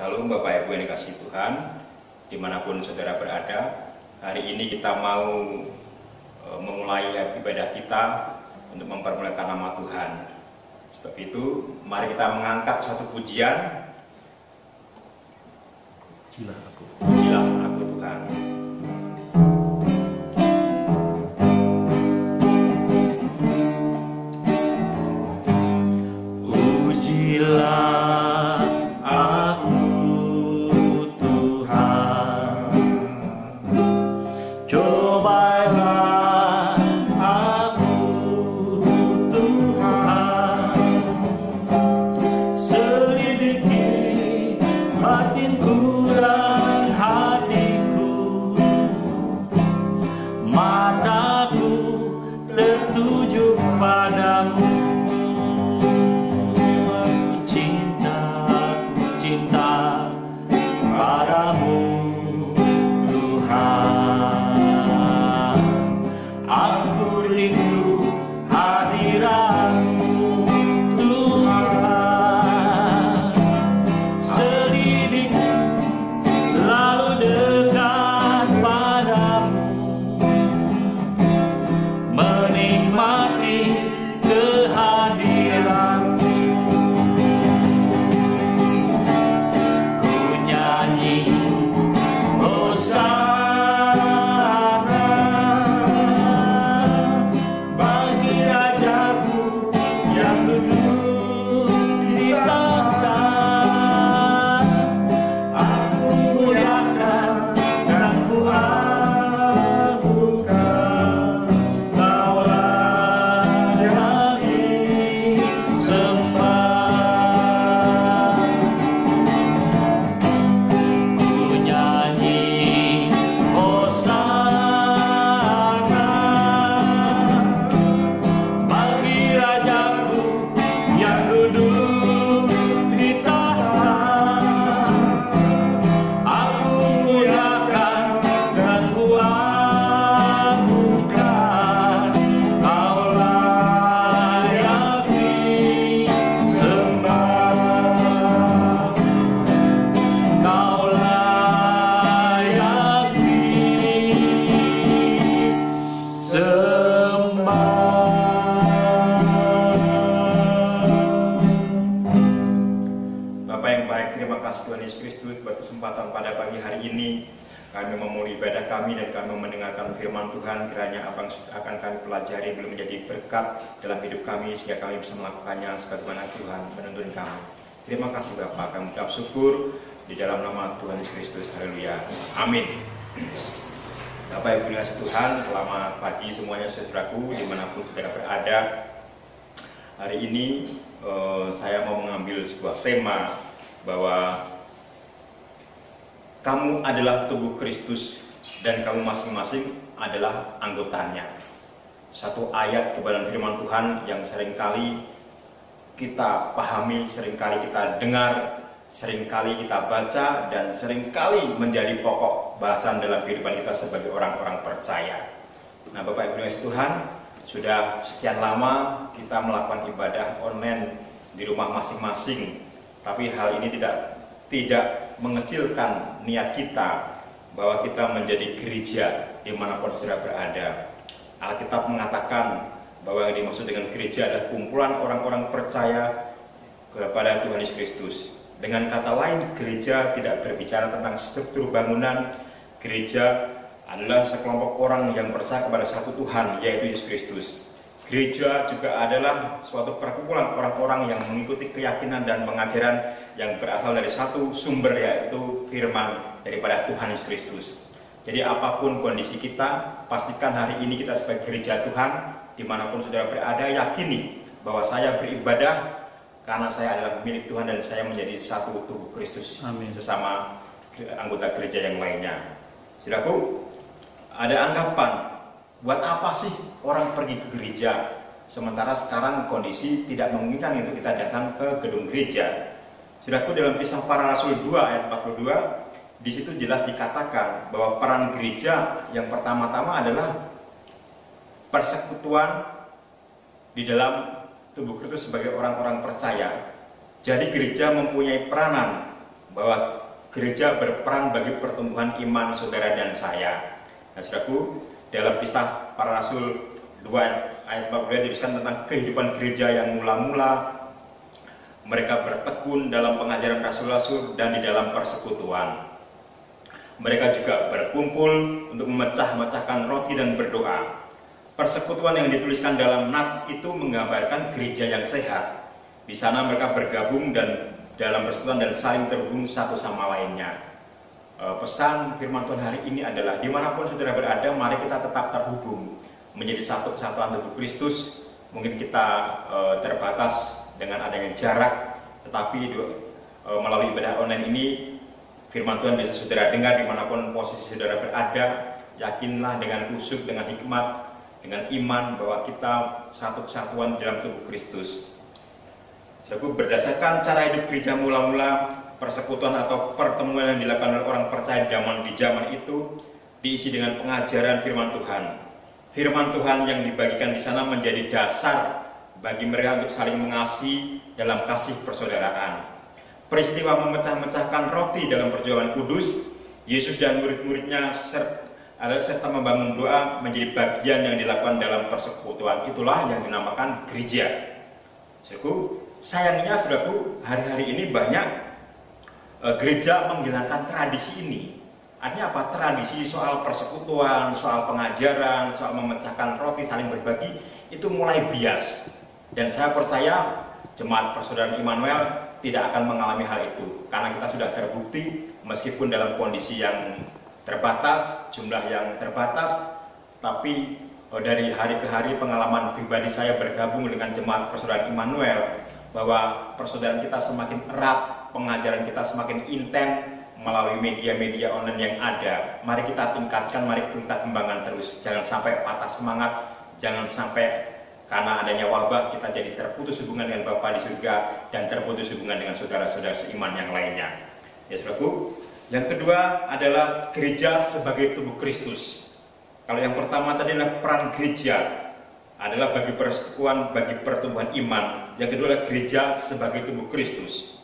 Shalom Bapak Ibu yang dikasihi Tuhan, dimanapun saudara berada. Hari ini kita mau memulai ibadah kita untuk mempermuliakan nama Tuhan. Sebab itu, mari kita mengangkat suatu pujian. Pujilah aku Tuhan. Dalam hidup kami sehingga kami bisa melakukannya sebagaimana Tuhan menuntun kami. Terima kasih Bapak, kami ucap syukur di dalam nama Tuhan Yesus Kristus. Haleluya. Amin. Bapak Ibu dikasihi Tuhan, selamat pagi semuanya saudaraku dimanapun saudara berada. Hari ini saya mau mengambil sebuah tema bahwa kamu adalah tubuh Kristus dan kamu masing-masing adalah anggotanya. Satu ayat kebenaran firman Tuhan yang seringkali kita pahami, seringkali kita dengar, seringkali kita baca, dan seringkali menjadi pokok bahasan dalam kehidupan kita sebagai orang-orang percaya. Nah Bapak Ibu dikasihi Tuhan, sudah sekian lama kita melakukan ibadah online di rumah masing-masing, tapi hal ini tidak mengecilkan niat kita bahwa kita menjadi gereja dimanapun saudara berada. Alkitab mengatakan bahwa yang dimaksud dengan gereja adalah kumpulan orang-orang percaya kepada Tuhan Yesus Kristus. Dengan kata lain, gereja tidak berbicara tentang struktur bangunan. Gereja adalah sekelompok orang yang percaya kepada satu Tuhan, yaitu Yesus Kristus. Gereja juga adalah suatu perkumpulan orang-orang yang mengikuti keyakinan dan pengajaran yang berasal dari satu sumber, yaitu firman daripada Tuhan Yesus Kristus. Jadi apapun kondisi kita, pastikan hari ini kita sebagai gereja Tuhan, dimanapun saudara berada, yakini bahwa saya beribadah karena saya adalah milik Tuhan dan saya menjadi satu tubuh Kristus. Amin. Sesama anggota gereja yang lainnya. Saudaraku, ada anggapan, buat apa sih orang pergi ke gereja? Sementara sekarang kondisi tidak memungkinkan untuk kita datang ke gedung gereja. Saudaraku, dalam Kisah Para Rasul 2 ayat 42, di situ jelas dikatakan bahwa peran gereja yang pertama-tama adalah persekutuan di dalam tubuh Kristus sebagai orang-orang percaya. Jadi gereja mempunyai peranan bahwa gereja berperan bagi pertumbuhan iman saudara dan saya. Nah, saudaraku, dalam Kisah Para Rasul 2 ayat 42 dituliskan tentang kehidupan gereja yang mula-mula mereka bertekun dalam pengajaran rasul-rasul dan di dalam persekutuan. Mereka juga berkumpul untuk memecah-mecahkan roti dan berdoa. Persekutuan yang dituliskan dalam nats itu menggambarkan gereja yang sehat. Di sana mereka bergabung dan dalam persekutuan dan saling terhubung satu sama lainnya. Pesan firman Tuhan hari ini adalah dimanapun saudara berada, mari kita tetap terhubung menjadi satu kesatuan tubuh Kristus. Mungkin kita terbatas dengan adanya jarak, tetapi melalui ibadah online ini firman Tuhan bisa saudara dengar dimanapun posisi saudara berada. Yakinlah dengan khusyuk, dengan hikmat, dengan iman bahwa kita satu kesatuan dalam tubuh Kristus. Saudaraku, berdasarkan cara hidup gereja mula-mula, persekutuan atau pertemuan yang dilakukan oleh orang percaya di zaman itu diisi dengan pengajaran firman Tuhan. Firman Tuhan yang dibagikan di sana menjadi dasar bagi mereka untuk saling mengasihi dalam kasih persaudaraan. Peristiwa memecah-mecahkan roti dalam perjamuan kudus, Yesus dan murid-muridnya serta membangun doa menjadi bagian yang dilakukan dalam persekutuan. Itulah yang dinamakan gereja. Sayangnya saudaraku, hari-hari ini banyak gereja menghilangkan tradisi ini. Artinya apa? Tradisi soal persekutuan, soal pengajaran, soal memecahkan roti, saling berbagi, itu mulai bias. Dan saya percaya jemaat persaudaraan Immanuel tidak akan mengalami hal itu, karena kita sudah terbukti meskipun dalam kondisi yang terbatas, jumlah yang terbatas, tapi dari hari ke hari pengalaman pribadi saya bergabung dengan jemaat persaudaraan Immanuel, bahwa persaudaraan kita semakin erat, pengajaran kita semakin intens melalui media-media online yang ada. Mari kita tingkatkan, mari kita kembangkan terus. Jangan sampai patah semangat, jangan sampai karena adanya wabah kita jadi terputus hubungan dengan Bapa di surga dan terputus hubungan dengan saudara-saudara seiman yang lainnya. Ya saudaraku, yang kedua adalah gereja sebagai tubuh Kristus. Kalau yang pertama tadi adalah peran gereja adalah bagi persekutuan, bagi pertumbuhan iman. Yang kedua adalah gereja sebagai tubuh Kristus.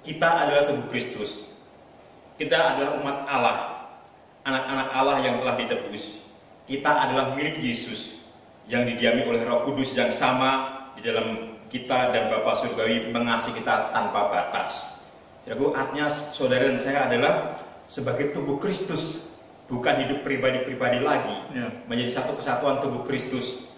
Kita adalah tubuh Kristus. Kita adalah umat Allah, anak-anak Allah yang telah ditebus. Kita adalah milik Yesus yang didiami oleh Roh Kudus yang sama di dalam kita, dan Bapa Surgawi mengasihi kita tanpa batas. Jadi artinya saudara dan saya adalah sebagai tubuh Kristus, bukan hidup pribadi-pribadi lagi, menjadi satu kesatuan tubuh Kristus.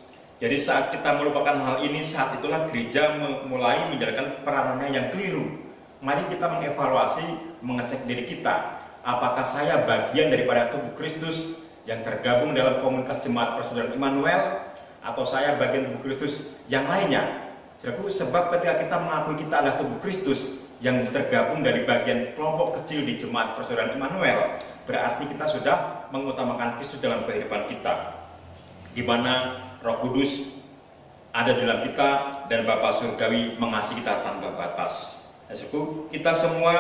Jadi saat kita melupakan hal ini, saat itulah gereja mulai menjalankan peranannya yang keliru. Mari kita mengevaluasi, mengecek diri kita. Apakah saya bagian daripada tubuh Kristus yang tergabung dalam komunitas jemaat persaudaraan Immanuel, atau saya bagian tubuh Kristus yang lainnya? Sebab ketika kita mengakui kita adalah tubuh Kristus yang tergabung dari bagian kelompok kecil di jemaat persaudaraan Immanuel, berarti kita sudah mengutamakan Kristus dalam kehidupan kita, di mana Roh Kudus ada dalam kita dan Bapa Surgawi mengasihi kita tanpa batas. Kita semua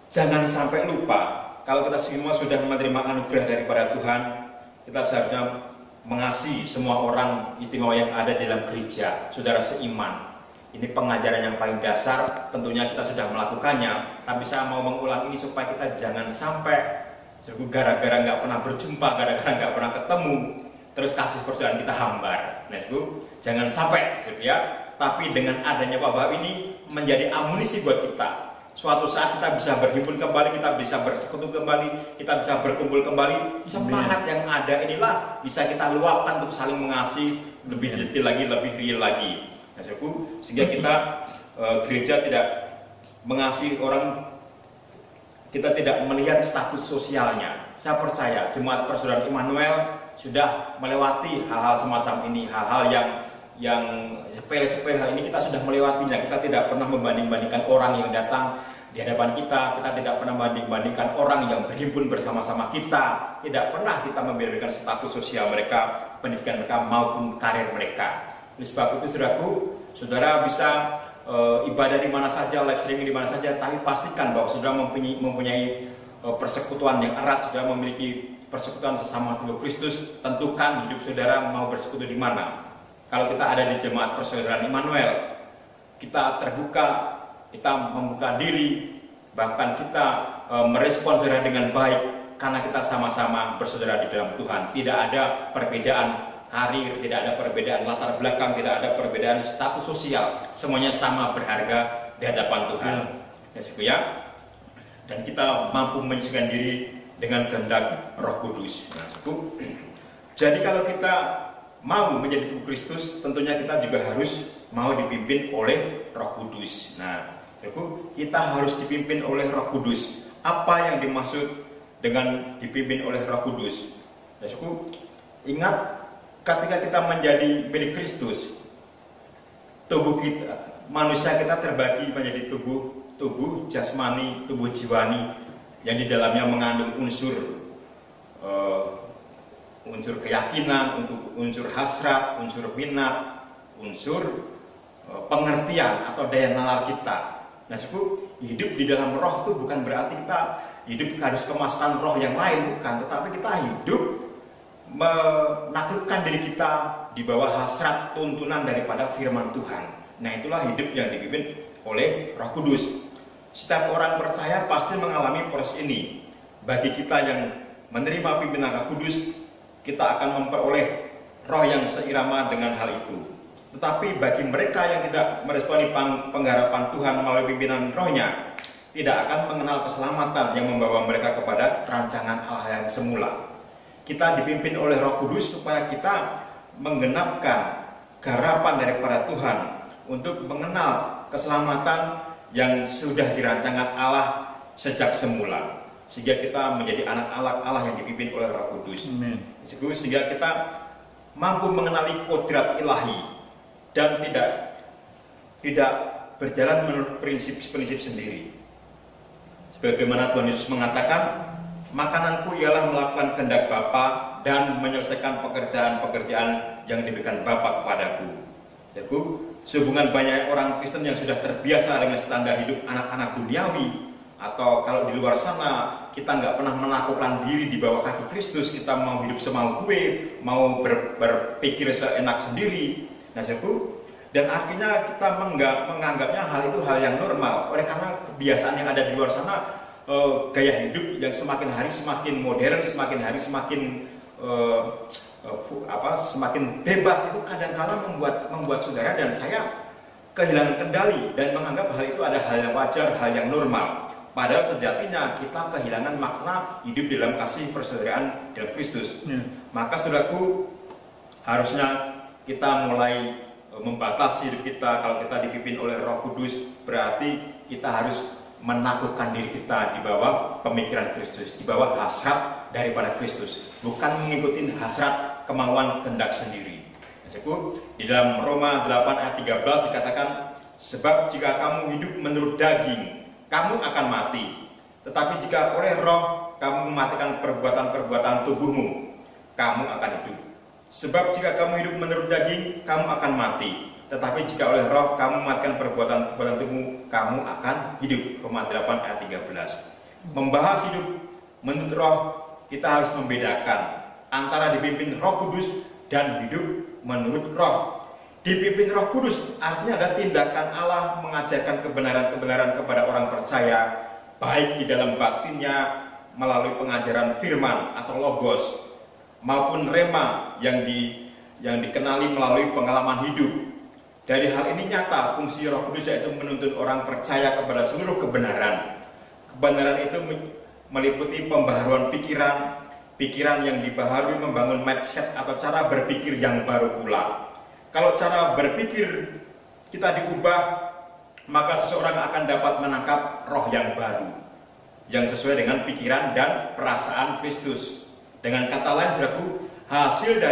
jangan sampai lupa, kalau kita semua sudah menerima anugerah daripada Tuhan, kita seharusnya mengasihi semua orang istimewa yang ada dalam gereja, saudara seiman. Ini pengajaran yang paling dasar, tentunya kita sudah melakukannya, tapi saya mau mengulang ini supaya kita jangan sampai gara-gara nggak pernah berjumpa, gara-gara nggak pernah ketemu, terus kasih persaudaraan kita hambar. Nah, jangan sampai, ya. Tapi dengan adanya wabah ini menjadi amunisi buat kita. Suatu saat kita bisa berhimpun kembali, kita bisa bersekutu kembali, kita bisa berkumpul kembali. Semangat yang ada inilah bisa kita luapkan untuk saling mengasihi lebih detail lagi, lebih real lagi. Nah, sehingga kita gereja tidak mengasihi orang, kita tidak melihat status sosialnya. Saya percaya jemaat persaudaraan Immanuel sudah melewati hal-hal semacam ini, hal-hal yang sepele-sepele hal ini kita sudah melewatinya. Kita tidak pernah membanding-bandingkan orang yang datang di hadapan kita, kita tidak pernah membanding-bandingkan orang yang berhimpun bersama-sama kita, tidak pernah kita membandingkan status sosial mereka, pendidikan mereka maupun karir mereka. Oleh sebab itu saudara bisa ibadah di mana saja, live streaming di mana saja, tapi pastikan bahwa saudara mempunyai persekutuan yang erat, saudara memiliki persekutuan sesama tubuh Kristus. Tentukan hidup saudara mau bersekutu di mana. Kalau kita ada di jemaat persaudaraan Immanuel, kita terbuka, kita membuka diri bahkan kita merespon saudara dengan baik karena kita sama-sama bersaudara di dalam Tuhan. Tidak ada perbedaan karir, tidak ada perbedaan latar belakang, tidak ada perbedaan status sosial, semuanya sama berharga di hadapan Tuhan. Ya, dan kita mampu menyesuaikan diri dengan kehendak Roh Kudus. Nah, jadi kalau kita mau menjadi tubuh Kristus, tentunya kita juga harus mau dipimpin oleh Roh Kudus. Nah, kita harus dipimpin oleh Roh Kudus. Apa yang dimaksud dengan dipimpin oleh Roh Kudus? Ya, ingat ketika kita menjadi milik Kristus, tubuh kita, manusia kita terbagi menjadi tubuh jasmani, tubuh jiwani, yang di dalamnya mengandung unsur keyakinan, unsur hasrat, unsur minat, unsur pengertian atau daya nalar kita. Nah, hidup di dalam roh itu bukan berarti kita hidup harus kemasukan roh yang lain, bukan, tetapi kita hidup menaklukkan diri kita di bawah hasrat tuntunan daripada firman Tuhan. Nah, itulah hidup yang dipimpin oleh Roh Kudus. Setiap orang percaya pasti mengalami proses ini. Bagi kita yang menerima pimpinan Roh Kudus, kita akan memperoleh roh yang seirama dengan hal itu. Tetapi bagi mereka yang tidak meresponi pengharapan Tuhan melalui pimpinan rohnya, tidak akan mengenal keselamatan yang membawa mereka kepada rancangan Allah yang semula. Kita dipimpin oleh Roh Kudus supaya kita menggenapkan garapan daripada Tuhan untuk mengenal keselamatan yang sudah dirancangkan Allah sejak semula, sehingga kita menjadi anak Allah yang dipimpin oleh Roh Kudus. Sehingga kita mampu mengenali kodrat ilahi dan tidak berjalan menurut prinsip-prinsip sendiri. Sebagaimana Tuhan Yesus mengatakan, makananku ialah melakukan kehendak Bapa dan menyelesaikan pekerjaan-pekerjaan yang diberikan Bapa kepadaku. Jadi, sehubungan banyak orang Kristen yang sudah terbiasa dengan standar hidup anak-anak duniawi, atau kalau di luar sana kita nggak pernah menaklukkan diri di bawah kaki Kristus, kita mau hidup semau gue, mau berpikir seenak sendiri. Nah, dan akhirnya kita menganggapnya hal itu hal yang normal. Oleh karena kebiasaan yang ada di luar sana, gaya hidup yang semakin hari semakin modern, semakin hari semakin semakin bebas, itu kadang-kala membuat saudara dan saya kehilangan kendali dan menganggap hal itu ada hal yang wajar, hal yang normal. Padahal sejatinya kita kehilangan makna hidup dalam kasih persaudaraan dalam Kristus. Maka saudaraku, harusnya kita mulai membatasi hidup kita. Kalau kita dipimpin oleh Roh Kudus, berarti kita harus menaklukkan diri kita di bawah pemikiran Kristus, di bawah hasrat daripada Kristus, bukan mengikuti hasrat kemauan kehendak sendiri. Di dalam Roma 8 ayat 13 dikatakan, sebab jika kamu hidup menurut daging, kamu akan mati. Tetapi jika oleh roh kamu mematikan perbuatan-perbuatan tubuhmu, kamu akan hidup. Sebab jika kamu hidup menurut daging, kamu akan mati. Tetapi jika oleh roh kamu mematikan perbuatan-perbuatan tubuhmu, kamu akan hidup. Roma 8 ayat 13. Membahas hidup menurut roh, kita harus membedakan antara dipimpin Roh Kudus dan hidup menurut roh. Dipimpin Roh Kudus artinya ada tindakan Allah mengajarkan kebenaran-kebenaran kepada orang percaya, baik di dalam batinnya melalui pengajaran firman atau logos, maupun rema yang dikenali melalui pengalaman hidup. Dari hal ini nyata fungsi Roh Kudus yaitu menuntun orang percaya kepada seluruh kebenaran. Kebenaran itu meliputi pembaharuan pikiran yang dibaharui membangun mindset atau cara berpikir yang baru pula. Kalau cara berpikir kita diubah, maka seseorang akan dapat menangkap roh yang baru, yang sesuai dengan pikiran dan perasaan Kristus. Dengan kata lain, saudaraku, hasil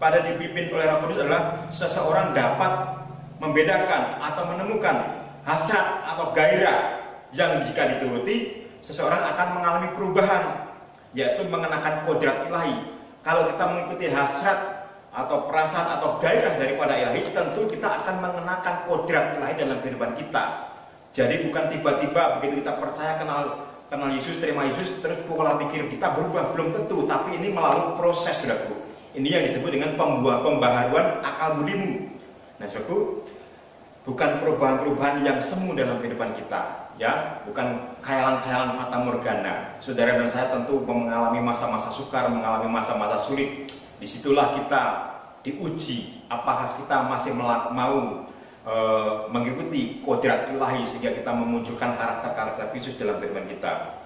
pada dipimpin oleh Roh Kudus adalah seseorang dapat membedakan atau menemukan hasrat atau gairah yang jika dituruti, seseorang akan mengalami perubahan, yaitu mengenakan kodrat ilahi. Kalau kita mengikuti hasrat atau perasaan atau gairah daripada ilahi, tentu kita akan mengenakan kodrat ilahi dalam kehidupan kita. Jadi bukan tiba-tiba begitu kita percaya kenal Yesus, terima Yesus, terus pola pikir kita berubah, belum tentu. Tapi ini melalui proses, saudaraku. Ini yang disebut dengan pembaharuan akal budimu. Nah, saudaraku, bukan perubahan-perubahan yang semu dalam kehidupan kita. ya, bukan khayalan-khayalan fata morgana. Saudara dan saya tentu mengalami masa-masa sukar, mengalami masa-masa sulit. Disitulah kita diuji apakah kita masih mau mengikuti kodrat ilahi sehingga kita memunculkan karakter-karakter Kristus dalam firman kita.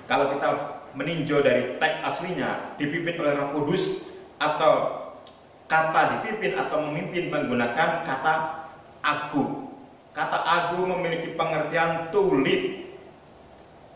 Kalau kita meninjau dari teks aslinya, dipimpin oleh Roh Kudus, atau kata dipimpin atau memimpin menggunakan kata aku. Kata aku memiliki pengertian to lead,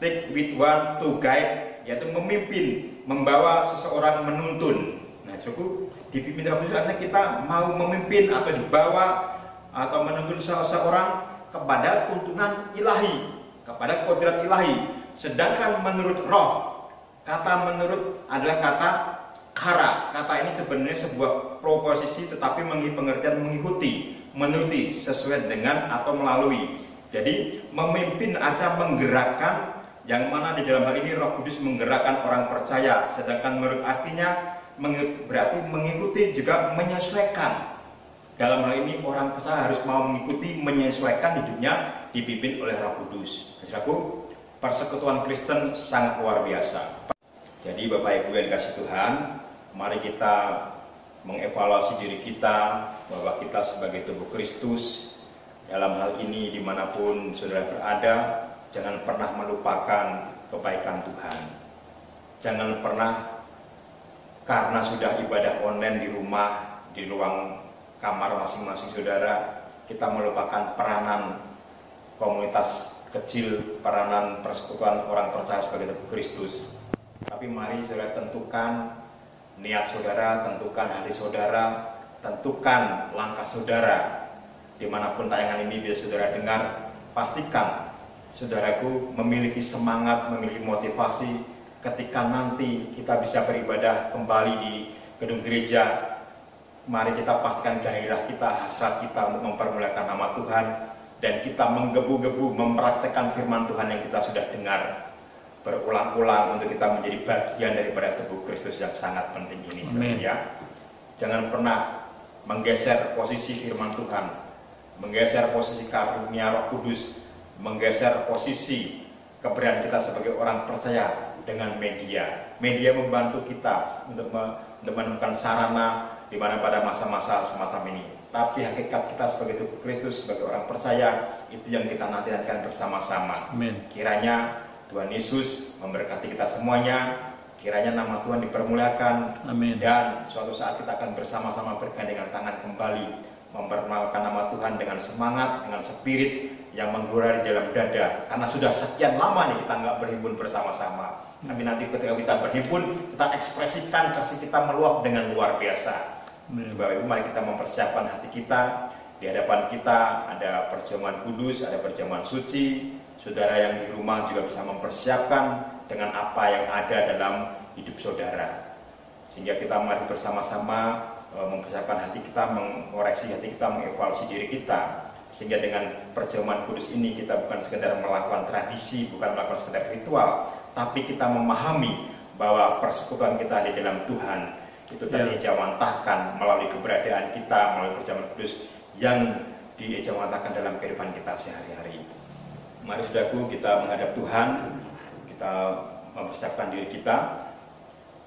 take with one, to guide, yaitu memimpin, membawa seseorang, menuntun. Nah, cukup dipimpin Roh Kudus artinya kita mau memimpin atau dibawa atau menuntun seseorang kepada tuntunan ilahi, kepada kodrat ilahi. Sedangkan menurut Roh, kata menurut adalah kata kara. Kata ini sebenarnya sebuah proposisi tetapi memiliki pengertian mengikuti, menuruti, sesuai dengan atau melalui. Jadi memimpin artinya menggerakkan, yang mana di dalam hal ini Roh Kudus menggerakkan orang percaya. Sedangkan menurut artinya berarti mengikuti juga menyesuaikan. Dalam hal ini orang percaya harus mau mengikuti, menyesuaikan hidupnya dipimpin oleh Roh Kudus. Saudaraku, persekutuan Kristen sangat luar biasa. Jadi Bapak Ibu yang dikasihi Tuhan, mari kita mengevaluasi diri kita bahwa kita sebagai tubuh Kristus dalam hal ini dimanapun saudara berada, jangan pernah melupakan kebaikan Tuhan. Jangan pernah karena sudah ibadah online di rumah, di ruang kamar masing-masing saudara, kita melupakan peranan komunitas kecil, peranan persekutuan orang percaya sebagai tubuh Kristus. Tapi mari saudara tentukan niat saudara, tentukan hati saudara, tentukan langkah saudara. Dimanapun tayangan ini bisa saudara dengar, pastikan saudaraku memiliki semangat, memiliki motivasi ketika nanti kita bisa beribadah kembali di gedung gereja. Mari kita pastikan gairah kita, hasrat kita untuk mempermuliakan nama Tuhan, dan kita menggebu-gebu mempraktekkan firman Tuhan yang kita sudah dengar berulang-ulang untuk kita menjadi bagian daripada tubuh Kristus yang sangat penting ini. Ya. Jangan pernah menggeser posisi firman Tuhan, menggeser posisi karunia Roh Kudus, menggeser posisi keberadaan kita sebagai orang percaya dengan media. Media membantu kita untuk menemukan sarana di mana pada masa-masa semacam ini. Tapi hakikat kita sebagai tubuh Kristus, sebagai orang percaya, itu yang kita nantikan bersama-sama. Kiranya Tuhan Yesus memberkati kita semuanya, kiranya nama Tuhan dipermuliakan. Amin. Dan suatu saat kita akan bersama-sama bergandengan tangan kembali memperkenalkan nama Tuhan dengan semangat, dengan spirit yang menggurau di dalam dada. Karena sudah sekian lama nih kita nggak berhimpun bersama-sama. Tapi nanti ketika kita berhimpun, kita ekspresikan kasih kita meluap dengan luar biasa. Bapak Ibu, mari kita mempersiapkan hati kita. Di hadapan kita ada perjamuan kudus, ada perjamuan suci. Saudara yang di rumah juga bisa mempersiapkan dengan apa yang ada dalam hidup saudara. Sehingga kita mari bersama-sama mempersiapkan hati kita, mengoreksi hati kita, mengevaluasi diri kita. Sehingga dengan perjamuan kudus ini kita bukan sekedar melakukan tradisi, bukan melakukan sekedar ritual, tapi kita memahami bahwa persekutuan kita di dalam Tuhan itu diejawantahkan melalui keberadaan kita, melalui perjamuan kudus yang diejawantahkan dalam kehidupan kita sehari-hari. Mari saudaraku, kita menghadap Tuhan, kita mempersiapkan diri kita.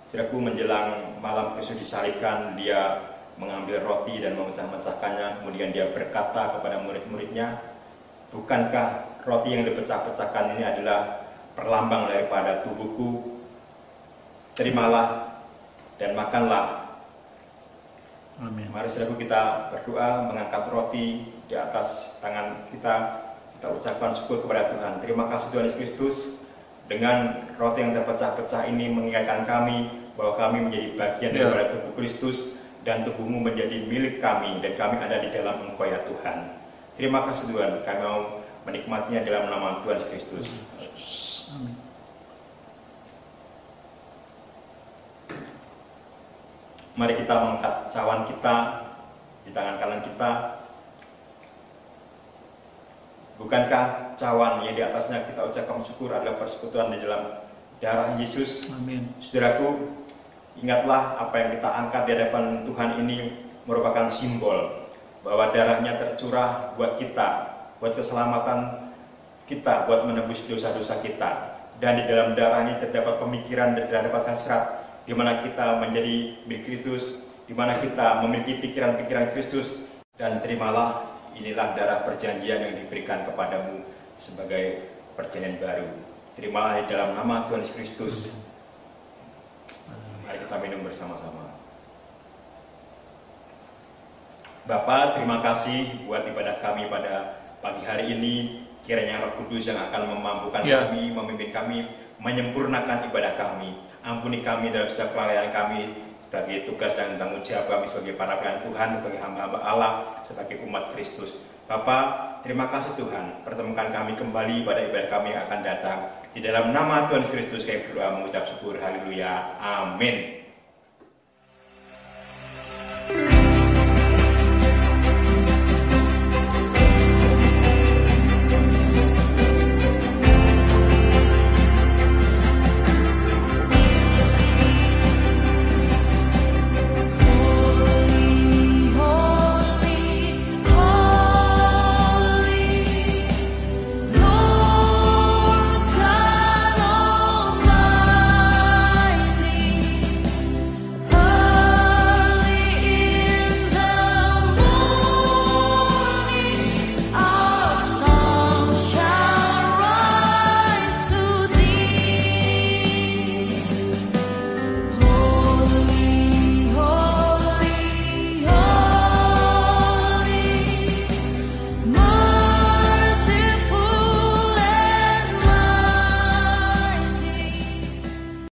Saudaraku, menjelang malam Kristus disalibkan, dia mengambil roti dan memecah-mecahkannya, kemudian dia berkata kepada murid-muridnya, bukankah roti yang dipecah-pecahkan ini adalah perlambang daripada tubuhku? Terimalah dan makanlah. Amin. Mari saudaraku, kita berdoa, mengangkat roti di atas tangan kita. Kita ucapkan syukur kepada Tuhan. Terima kasih Tuhan Yesus Kristus. Dengan roti yang terpecah-pecah ini mengingatkan kami bahwa kami menjadi bagian daripada tubuh Kristus, dan tubuhmu menjadi milik kami, dan kami ada di dalam Engkau ya Tuhan. Terima kasih Tuhan, kami mau menikmatinya dalam nama Tuhan Yesus Kristus. Amin. Mari kita mengangkat cawan kita di tangan kanan kita. Bukankah cawan yang di atasnya kita ucapkan syukur adalah persekutuan di dalam darah Yesus? Amin. Saudaraku, ingatlah apa yang kita angkat di hadapan Tuhan ini merupakan simbol bahwa darahnya tercurah buat kita, buat keselamatan kita buat menebus dosa-dosa kita. Dan di dalam darah ini terdapat pemikiran dan terdapat hasrat, di mana kita menjadi milik Kristus, di mana kita memiliki pikiran-pikiran Kristus. Dan terimalah, inilah darah perjanjian yang diberikan kepadamu sebagai perjanjian baru. Terimalah di dalam nama Tuhan Yesus Kristus. Mari kita minum bersama-sama. Bapa, terima kasih buat ibadah kami pada pagi hari ini. Kiranya Roh Kudus yang akan memampukan kami, memimpin kami, menyempurnakan ibadah kami. Ampuni kami dalam setiap kelalaian kami, bagi tugas dan tanggung jawab kami sebagai para pelayan Tuhan, sebagai hamba-hamba Allah, sebagai umat Kristus. Bapa, terima kasih Tuhan, pertemukan kami kembali pada ibadah kami yang akan datang. Di dalam nama Tuhan Yesus Kristus kami berdoa mengucap syukur, haleluya, amin.